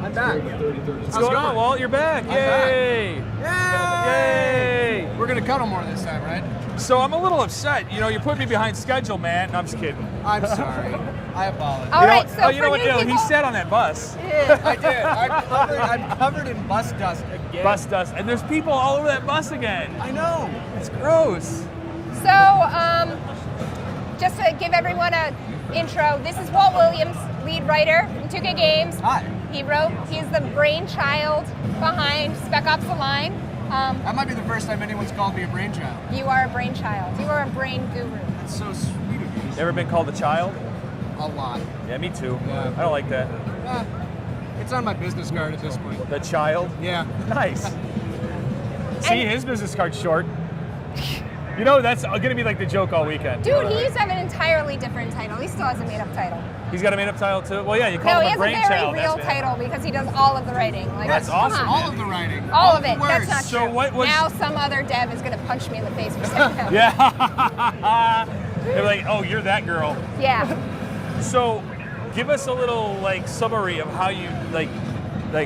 I'm back. What's going on, Walt? You're back. Yay! Yay! Yay! We're gonna cuddle more this time, right? So I'm a little upset. You know, you put me behind schedule, man. No, I'm just kidding. I'm sorry. I apologize. All right, so you know for what? new You know, he people- sat on that bus. I did. I'm covered in bus dust again. Bus dust, and there's people all over that bus again. I know. It's gross. So, just to give everyone an intro, this is Walt Williams, lead writer from 2K Games. Hi. He's the brainchild behind Spec Ops The Line. That might be the first time anyone's called me a brainchild. You are a brainchild. You are a brain guru. That's so sweet of you. Ever been called a child? A lot. Yeah, me too. Yeah. I don't like that. It's on my business card at this point. The child? Yeah. Nice. See, his business card's short. You know, that's going to be like the joke all weekend. Dude, he used to have an entirely different title. He still has a made-up title. He's got a made-up title too? Well, yeah, you No, call he him has a a brainchild. very real title because he does all of the writing. Like, That's come awesome, on. All of the writing. All of it. the That's words. not So true. what was- Now some other dev is going to punch me in the face for saying that. Yeah. They're like, oh, you're that girl. Yeah. So, give us a little like summary of how you like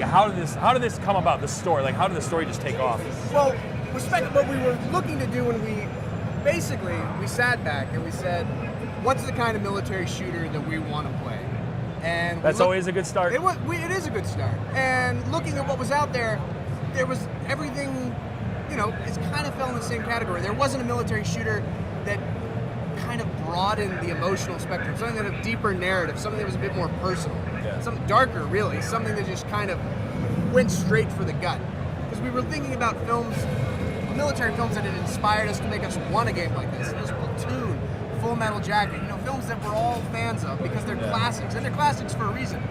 how did this come about? The story, like how did the story just take off? Well, what we were looking to do when we sat back and we said, what's the kind of military shooter that we want to play? And That's always a good start. It is a good start. And looking at what was out there, there was everything, you know, it kind of fell in the same category. There wasn't a military shooter that kind of broadened the emotional spectrum, something that had a deeper narrative, something that was a bit more personal, something darker, really, something that just kind of went straight for the gut. Because we were thinking about films, military films that had inspired us to make us want a game like this. It was Platoon, Full Metal Jacket, you know, films that we're all fans of because they're classics, and they're classics for a reason.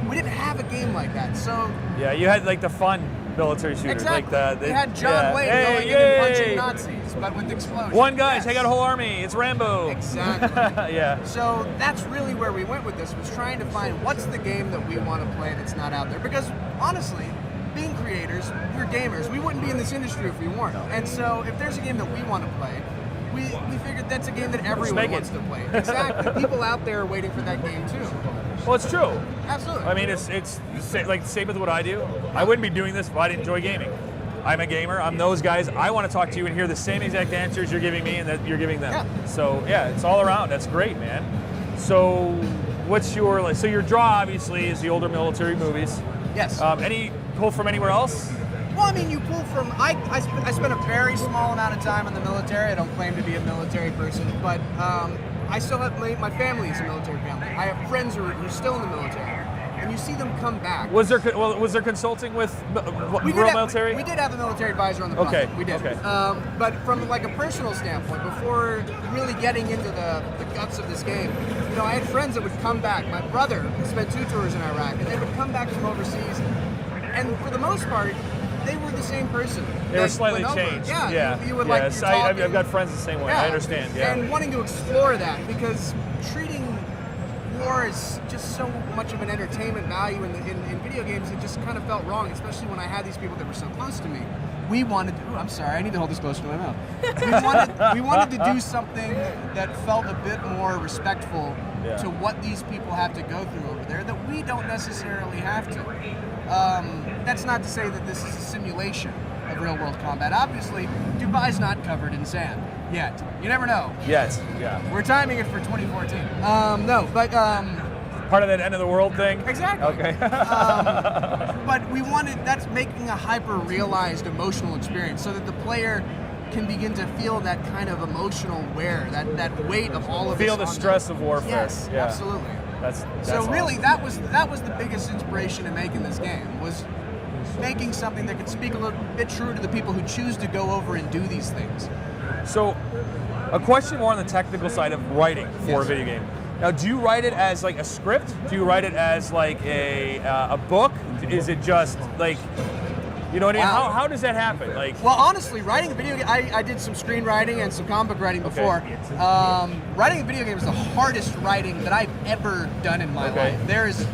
We didn't have a game like that, so... Yeah, you had like the fun military shooters. Exactly. Like They had John Wayne going in and punching Nazis, but with explosions. One guy, Yes. take out a whole army. It's Rambo. Exactly. Yeah. So that's really where we went with this, was trying to find what's the game that we want to play that's not out there. Because honestly, being creators, we're gamers. We wouldn't be in this industry if we weren't. And so if there's a game that we want to play, we figured that's a game that everyone make it. wants to play. Exactly. People out there are waiting for that game too. Well, it's true. Absolutely. I mean, it's like same with what I do. I wouldn't be doing this if I didn't enjoy gaming. I'm a gamer. I'm those guys. I want to talk to you and hear the same exact answers you're giving me and that you're giving them. Yeah. So yeah, it's all around. That's great, man. So what's your so your draw obviously is the older military movies. Yes. Any pull from anywhere else? Well, I mean, you pull from. I spent a very small amount of time in the military. I don't claim to be a military person, but I still have my family is a military family. I have friends who are still in the military, and you see them come back. Was there consulting with real military? We did have a military advisor on the project. Okay. We did. Okay. But from like a personal standpoint, before really getting into the guts of this game, you know, I had friends that would come back. My brother spent 2 tours in Iraq, and they would come back from overseas, and for the most part, they were the same person. They were slightly changed. Yeah. You would yes, like. I've got friends the same way. I understand. Yeah. And wanting to explore that because treating war is just so much of an entertainment value in video games. It just kind of felt wrong, especially when I had these people that were so close to me. We wanted to. I'm sorry. I need to hold this closer to my mouth. We wanted to do something that felt a bit more respectful to what these people have to go through over there that we don't necessarily have to. That's not to say that this is a simulation of real-world combat. Obviously, Dubai's not covered in sand yet. You never know. Yes. Yeah. We're timing it for 2014. No, but part of that end of the world thing. exactly. Okay. But that's making a hyper-realized emotional experience so that the player can begin to feel that kind of emotional wear, that weight of all of this. Feel the stress of warfare. Yes, yeah. absolutely. That's So really, awesome. that was the biggest inspiration in making this game, was making something that could speak a little bit true to the people who choose to go over and do these things. So, a question more on the technical side of writing for a video game. Now, do you write it as like a script? Do you write it as like a book? Is it just like, you know what I mean? Wow. How does that happen? Like, Well, honestly, writing a video game, I did some screenwriting and some comic book writing before. Writing a video game is the hardest writing that I've ever done in my life. There is,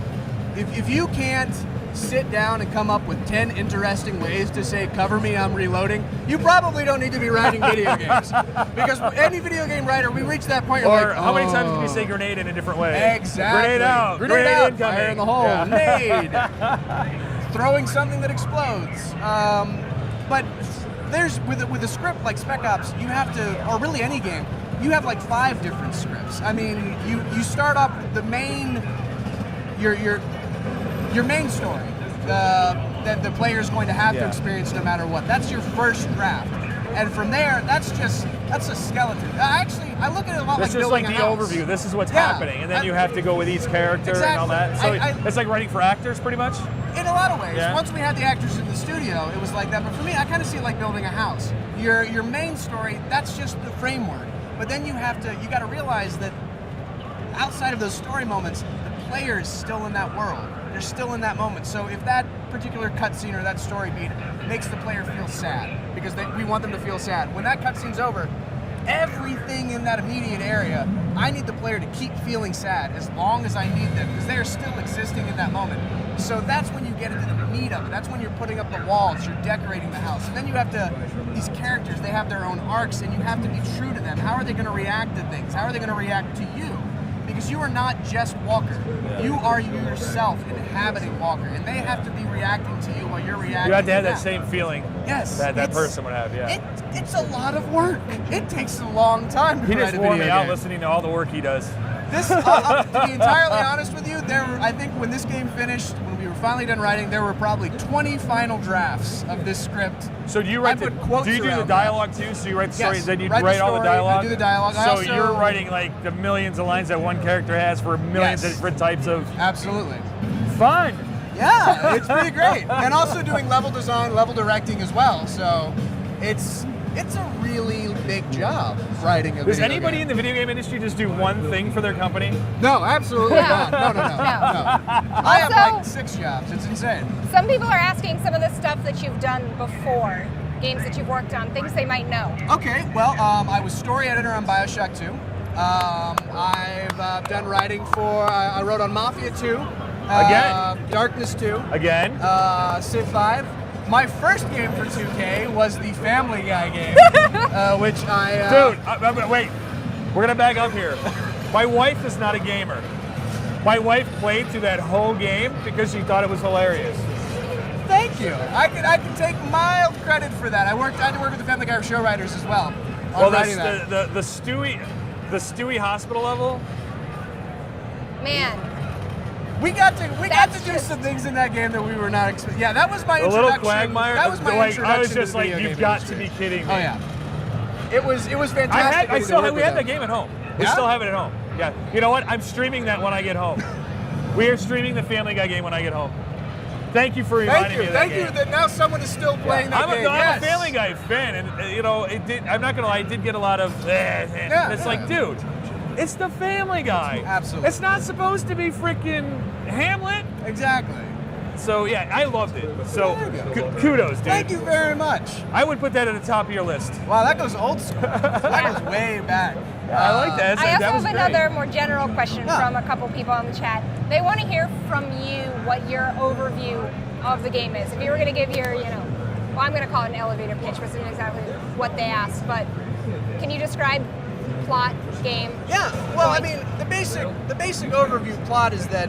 if you can't sit down and come up with 10 interesting ways to say, cover me, I'm reloading, you probably don't need to be writing video games. Because any video game writer, we reach that point, you're or like, how many times can you say grenade in a different way? Exactly. Grenade out. Grenade out. incoming. Fire in the hole. Yeah. Nade. throwing something that explodes. But there's with a script like Spec Ops, you have to, or really any game, you have like 5 different scripts. I mean, you start off with the main, your main story that the player is going to have to experience no matter what. That's your first draft. And from there, that's a skeleton. Actually, I look at it a lot this like building is like a the house. overview. This is what's happening, and then you have to go with each character and all that. So it's like writing for actors, pretty much. In a lot of ways. Yeah. Once we had the actors in the studio, it was like that. But for me, I kind of see it like building a house. Your main story, that's just the framework. But then you got to realize that outside of those story moments, the player is still in that world. They're still in that moment. So if that particular cutscene or that story beat makes the player feel sad, because we want them to feel sad. When that cutscene's over, everything in that immediate area, I need the player to keep feeling sad as long as I need them, because they are still existing in that moment. So that's when you get into the meat of it. That's when you're putting up the walls, you're decorating the house. And then you have these characters, they have their own arcs, and you have to be true to them. How are they going to react to things? How are they going to react to you? Because you are not just Walker. You are yourself inhabiting Walker, and they have to be reacting to you while you're reacting. You have to have them. that same feeling Yes, that person would have, It's a lot of work. It takes a long time to He write just a wore video me out game. listening to all the work he does. To be entirely honest with you, I think when this game finished, when we were finally done writing, there were probably 20 final drafts of this script. So do you write I put quotes do you do the around dialogue too? So you write the story, Yes, then you write write the all the story, dialogue? I do the dialogue. So you're writing like the millions of lines that one character has for millions of different types of... Absolutely. Fun! Yeah, it's pretty great. And also doing level design, level directing as well. So it's a really big job writing a Does video anybody game. in the video game industry just do one thing for their company? No, absolutely not. No. I have Also- like 6 jobs. It's insane. Some people are asking some of the stuff that you've done before, games that you've worked on, things they might know. Okay, well, I was story editor on BioShock 2. I've done writing I wrote on Mafia 2. Again? Darkness 2. Again? Civ 5. My first game for 2K was the Family Guy game, which Dude, wait. We're going to back up here. My wife is not a gamer. My wife played through that whole game because she thought it was hilarious. Thank you. I can take mild credit for that. I had to work with the Family Guy show writers as well. Well, writing that. the Stewie hospital level. Man, We got to do some things in that game that we were not expecting. Yeah, that was my The introduction. little quagmire. That was my introduction. I was just to the like, video you've game got industry. to be kidding me. Oh yeah. It was fantastic. We had that game at home. We Yeah? still have it at home. Yeah. You know what? I'm streaming that when I get home. We are streaming the Family Guy game when I get home. Thank you for reminding me of that Thank game. you. That now someone is still playing that game. I'm a Family Guy fan, and you know, I'm not gonna lie, I did get a lot of. It's like, dude, it's the Family Guy. Absolutely. It's not supposed to be freaking Hamlet. Exactly. So yeah, I loved it. So There you go. kudos, dude. Thank you very much. I would put that at the top of your list. Wow, that goes old school. That goes way back. I like that. I also that was have great. another more general question Yeah. from a couple people on the chat. They want to hear from you what your overview of the game is. If you were going to give your, well, I'm going to call it an elevator pitch, which isn't exactly what they asked, but can you describe plot, game? Yeah. Well, I point? mean, the basic overview plot is that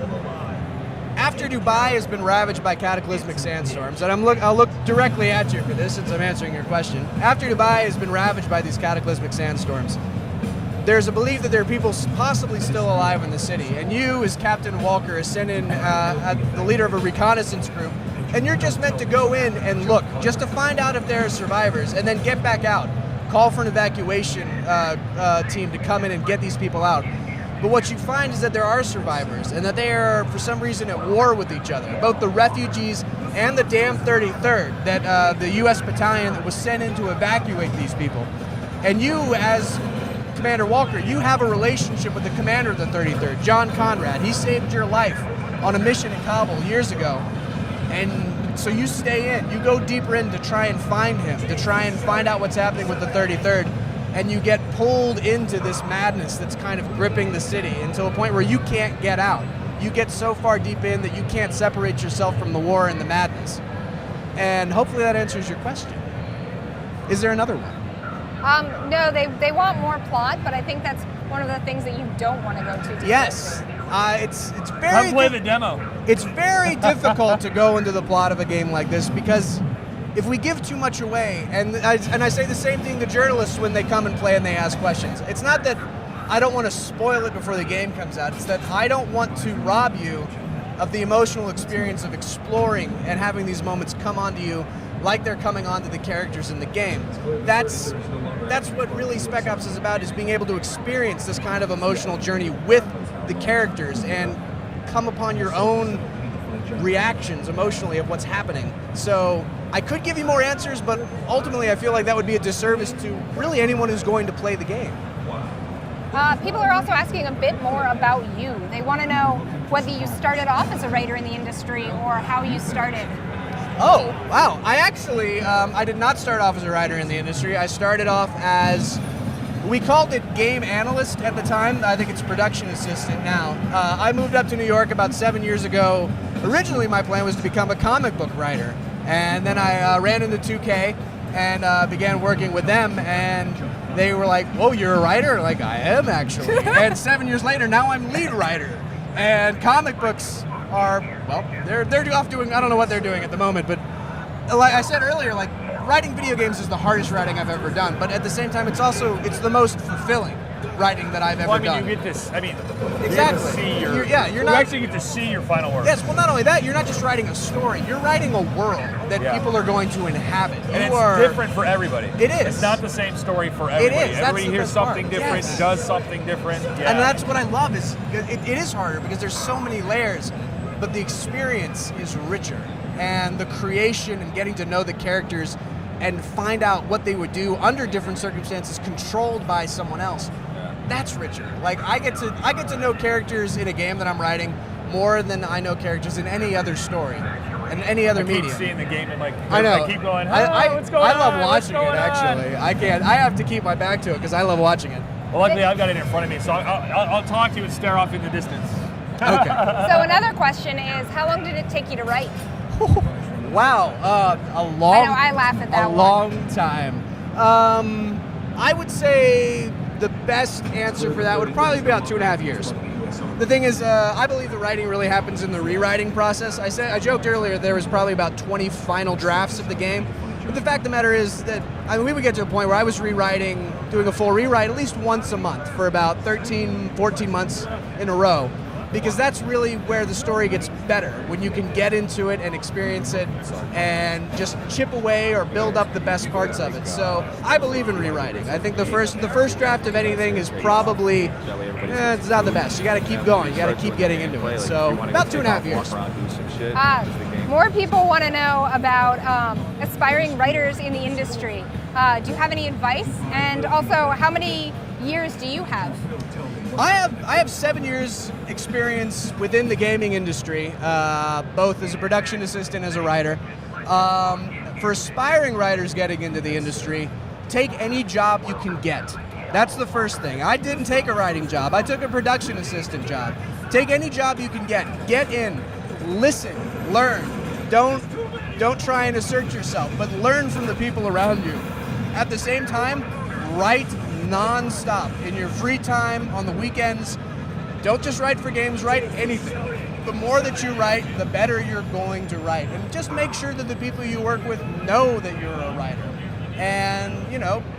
after Dubai has been ravaged by cataclysmic sandstorms, and I'll look directly at you for this since I'm answering your question. After Dubai has been ravaged by these cataclysmic sandstorms, there's a belief that there are people possibly still alive in the city, and you, as Captain Walker, is sent in the leader of a reconnaissance group, and you're just meant to go in and look, just to find out if there are survivors, and then get back out. Call for an evacuation team to come in and get these people out. But what you find is that there are survivors, and that they are, for some reason, at war with each other. Both the refugees and the damn 33rd, that the U.S. battalion that was sent in to evacuate these people. And you, as Commander Walker, you have a relationship with the commander of the 33rd, John Conrad. He saved your life on a mission in Kabul years ago. And so you stay in. You go deeper in to try and find him, to try and find out what's happening with the 33rd. And you get pulled into this madness that's kind of gripping the city until a point where you can't get out. You get so far deep in that you can't separate yourself from the war and the madness. And hopefully that answers your question. Is there another one? No, they want more plot, but I think that's one of the things that you don't want to go too deep Yes. into. It's very Come play the demo. It's very difficult to go into the plot of a game like this because if we give too much away, and I say the same thing to journalists when they come and play and they ask questions. It's not that I don't want to spoil it before the game comes out. It's that I don't want to rob you of the emotional experience of exploring and having these moments come onto you like they're coming onto the characters in the game. That's what really Spec Ops is about, is being able to experience this kind of emotional journey with the characters and come upon your own reactions emotionally of what's happening. So I could give you more answers, but ultimately I feel like that would be a disservice to really anyone who's going to play the game. People are also asking a bit more about you. They want to know whether you started off as a writer in the industry or how you started. Oh, wow. I actually, I did not start off as a writer in the industry. I started off as, we called it game analyst at the time. I think it's production assistant now. I moved up to New York about 7 years ago. Originally, my plan was to become a comic book writer. And then I ran into 2K and began working with them. And they were like, whoa, you're a writer? Like, I am, actually. And 7 years later, now I'm lead writer. And comic books are, well, they're off doing, I don't know what they're doing at the moment, but like I said earlier, like, writing video games is the hardest writing I've ever done, but at the same time, it's the most fulfilling writing that I've ever done. You get this, exactly. Exactly. You get to see you actually get to see your final work. Yes, well, not only that, you're not just writing a story, you're writing a world that people are going to inhabit. And it's different for everybody. It is. It's not the same story for everybody. It is. Everybody hears something different, does something different. Yeah. And that's what I love, is it is harder because there's so many layers, but the experience is richer. And the creation and getting to know the characters and find out what they would do under different circumstances controlled by someone else. That's richer. Like, I get to know characters in a game that I'm writing more than I know characters in any other story and any other medium. I keep seeing the game and I know. I keep going, what's going on? I love watching it, actually. I can't. I have to keep my back to it because I love watching it. Well, luckily I've got it in front of me, so I'll talk to you and stare off in the distance. Okay. So another question is, how long did it take you to write? Wow, a long. I know, I laugh at that a long time. I would say the best answer for that would probably be about 2.5 years. The thing is, I believe the writing really happens in the rewriting process. I joked earlier there was probably about 20 final drafts of the game. But the fact of the matter is that we would get to a point where I was rewriting, doing a full rewrite at least once a month for about 13, 14 months in a row. Because that's really where the story gets better, when you can get into it and experience it and just chip away or build up the best parts of it. So I believe in rewriting. I think the first draft of anything is probably, it's not the best. You got to keep going. You got to keep getting into it. So about 2.5 years. More people want to know about aspiring writers in the industry. Do you have any advice? And also, how many years do you have? I have 7 years experience within the gaming industry, both as a production assistant, as a writer. For aspiring writers getting into the industry, take any job you can get. That's the first thing. I didn't take a writing job. I took a production assistant job. Take any job you can get. Get in, listen, learn. Don't try and assert yourself, but learn from the people around you. At the same time, write non-stop in your free time, on the weekends. Don't just write for games, write anything. The more that you write, the better you're going to write. And just make sure that the people you work with know that you're a writer. And,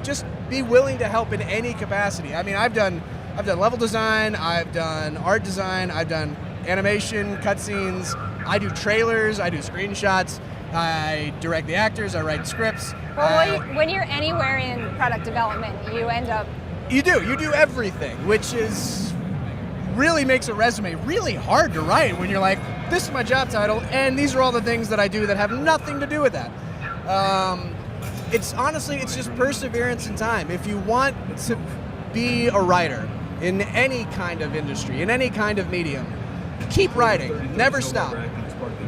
just be willing to help in any capacity. I mean, I've done level design, I've done art design, I've done animation, cutscenes, I do trailers, I do screenshots, I direct the actors, I write scripts. Well, when you're anywhere in product development, you end up... You do everything, which really makes a resume really hard to write when you're like, this is my job title, and these are all the things that I do that have nothing to do with that. It's just perseverance and time. If you want to be a writer in any kind of industry, in any kind of medium, keep writing, never stop.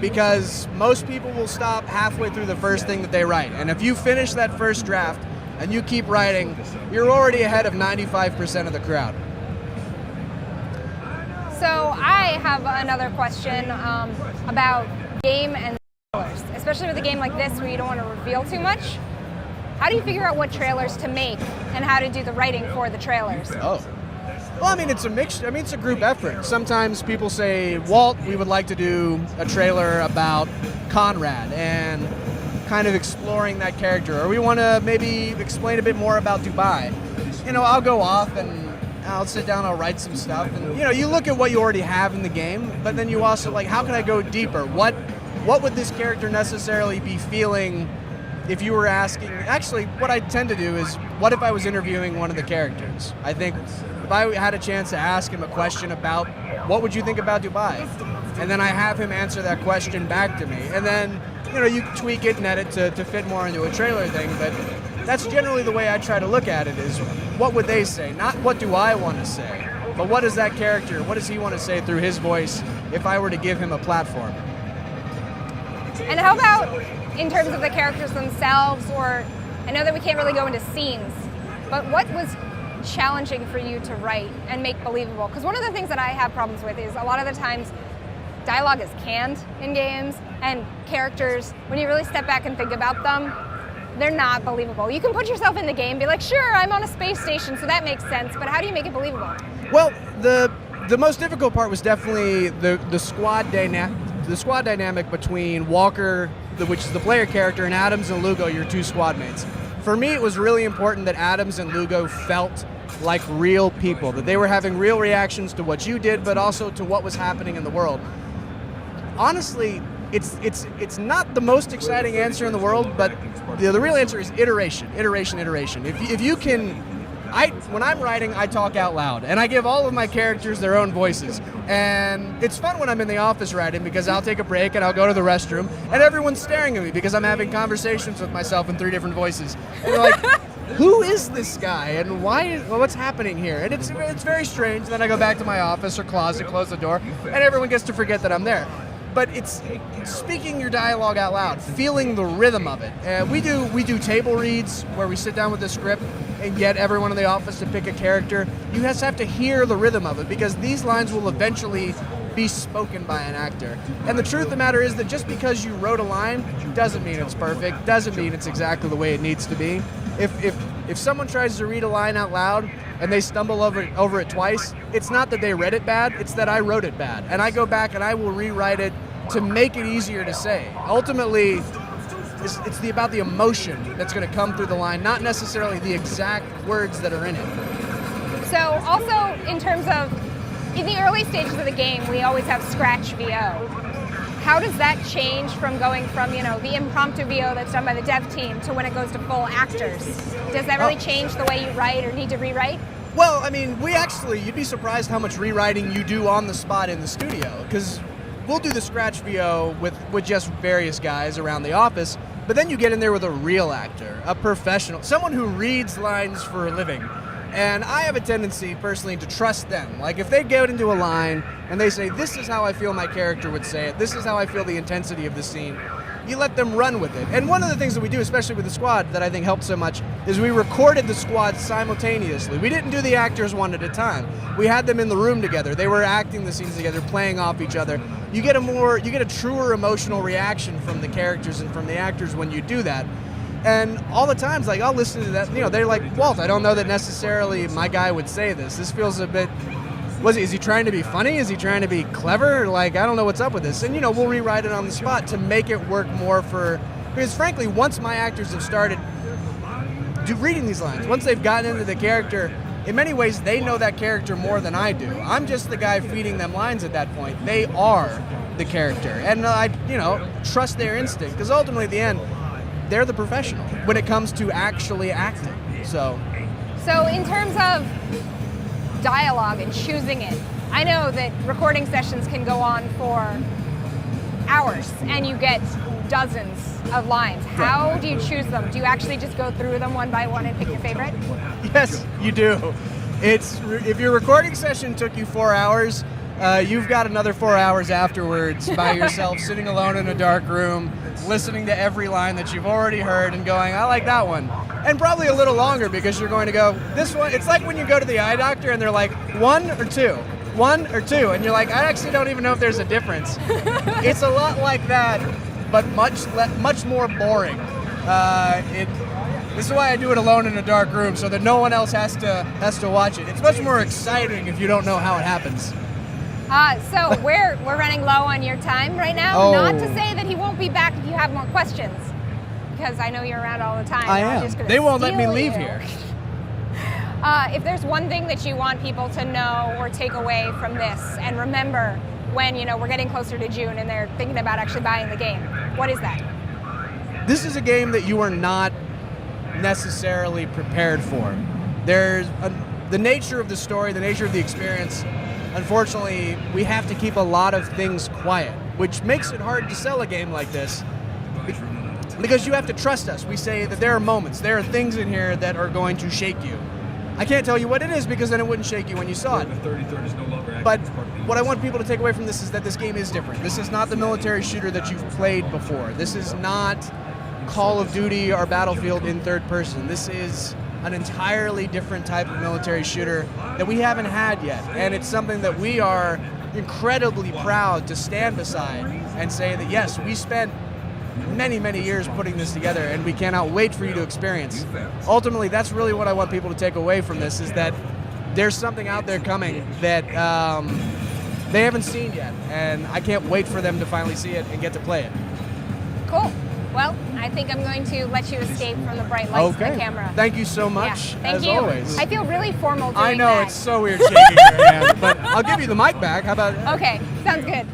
Because most people will stop halfway through the first thing that they write. And if you finish that first draft and you keep writing, you're already ahead of 95% of the crowd. So I have another question about game and trailers, especially with a game like this where you don't want to reveal too much. How do you figure out what trailers to make and how to do the writing for the trailers? Oh, Well, I mean, it's a mixture. I mean, it's a group effort. Sometimes people say, Walt, we would like to do a trailer about Conrad and kind of exploring that character, or we want to maybe explain a bit more about Dubai. You know, I'll go off and I'll sit down, I'll write some stuff, and you know, you look at what you already have in the game, but then you also like, how can I go deeper? What would this character necessarily be feeling if you were asking? Actually, what I tend to do is, what if I was interviewing one of the characters? I think if I had a chance to ask him a question about what would you think about Dubai, and then I have him answer that question back to me, and then you know, you tweak it and edit to fit more into a trailer thing, but that's generally the way I try to look at it, is what would they say? Not what do I want to say, but what is that character, what does he want to say through his voice if I were to give him a platform? And how about in terms of the characters themselves, or I know that we can't really go into scenes, but what was challenging for you to write and make believable? Because one of the things that I have problems with is a lot of the times dialogue is canned in games, and characters, when you really step back and think about them, they're not believable. You can put yourself in the game, be like, sure, I'm on a space station, so that makes sense, but how do you make it believable? Well, the most difficult part was definitely the squad dynamic between Walker, which is the player character, and Adams and Lugo, your two squad mates. For me, it was really important that Adams and Lugo felt like real people, that they were having real reactions to what you did, but also to what was happening in the world. Honestly, it's not the most exciting answer in the world, but the real answer is iteration. If you can, when I'm writing, I talk out loud, and I give all of my characters their own voices. And it's fun when I'm in the office writing, because I'll take a break and I'll go to the restroom, and everyone's staring at me because I'm having conversations with myself in 3 different voices. And they're like, who is this guy, and what's happening here? And it's very strange. And then I go back to my office or closet, close the door, and everyone gets to forget that I'm there. But it's speaking your dialogue out loud, feeling the rhythm of it. We do table reads where we sit down with the script and get everyone in the office to pick a character. You just have to hear the rhythm of it, because these lines will eventually be spoken by an actor. And the truth of the matter is that just because you wrote a line doesn't mean it's perfect, doesn't mean it's exactly the way it needs to be. If someone tries to read a line out loud and they stumble over it twice, it's not that they read it bad, it's that I wrote it bad. And I go back and I will rewrite it to make it easier to say. Ultimately, it's about the emotion that's going to come through the line, not necessarily the exact words that are in it. So also, in terms of, in the early stages of the game, we always have scratch VO. How does that change from going from, you know, the impromptu VO that's done by the dev team to when it goes to full actors? Does that really change the way you write or need to rewrite? Well, I mean, you'd be surprised how much rewriting you do on the spot in the studio, because we'll do the scratch VO with just various guys around the office, but then you get in there with a real actor, a professional, someone who reads lines for a living. And I have a tendency, personally, to trust them. Like, if they go into a line and they say, this is how I feel my character would say it, this is how I feel the intensity of the scene, you let them run with it. And one of the things that we do, especially with the squad, that I think helped so much, is we recorded the squad simultaneously. We didn't do the actors one at a time. We had them in the room together. They were acting the scenes together, playing off each other. You get a truer emotional reaction from the characters and from the actors when you do that. And all the times, like, I'll listen to that, you know, they're like, Walt, I don't know that necessarily my guy would say this. This feels a bit, is he trying to be funny? Is he trying to be clever? Like, I don't know what's up with this. And, you know, we'll rewrite it on the spot to make it work more because frankly, once my actors have started reading these lines, once they've gotten into the character, in many ways, they know that character more than I do. I'm just the guy feeding them lines at that point. They are the character. And I, you know, trust their instinct, because ultimately at the end, they're the professional when it comes to actually acting. So in terms of dialogue and choosing it, I know that recording sessions can go on for hours and you get dozens of lines. How do you choose them? Do you actually just go through them one by one and pick your favorite? Yes, you do. If your recording session took you 4 hours, you've got another 4 hours afterwards by yourself, sitting alone in a dark room, listening to every line that you've already heard and going, I like that one. And probably a little longer, because you're going to go, this one, it's like when you go to the eye doctor and they're like, 1 or 2, 1 or 2, and you're like, I actually don't even know if there's a difference. It's a lot like that, but much more boring. This is why I do it alone in a dark room, so that no one else has to watch it. It's much more exciting if you don't know how it happens. So we're running low on your time right now. Oh. Not to say that he won't be back if you have more questions, because I know you're around all the time. I I'm am. just gonna They won't let me steal leave you. here. If there's one thing that you want people to know or take away from this, and remember when we're getting closer to June and they're thinking about actually buying the game, what is that? This is a game that you are not necessarily prepared for. The nature of the story, the nature of the experience. Unfortunately, we have to keep a lot of things quiet, which makes it hard to sell a game like this. Because you have to trust us. We say that there are moments, there are things in here that are going to shake you. I can't tell you what it is because then it wouldn't shake you when you saw it. But what I want people to take away from this is that this game is different. This is not the military shooter that you've played before. This is not Call of Duty or Battlefield in third person. This is an entirely different type of military shooter that we haven't had yet. And it's something that we are incredibly proud to stand beside and say that, yes, we spent many, many years putting this together, and we cannot wait for you to experience. Ultimately, that's really what I want people to take away from this, is that there's something out there coming that they haven't seen yet, and I can't wait for them to finally see it and get to play it. Cool. Well, I think I'm going to let you escape from the bright lights of the camera. Thank you so much, Yeah, thank as you. always. I feel really formal doing I know, that. it's so weird shaking your hand, but I'll give you the mic back. How about Okay, sounds good.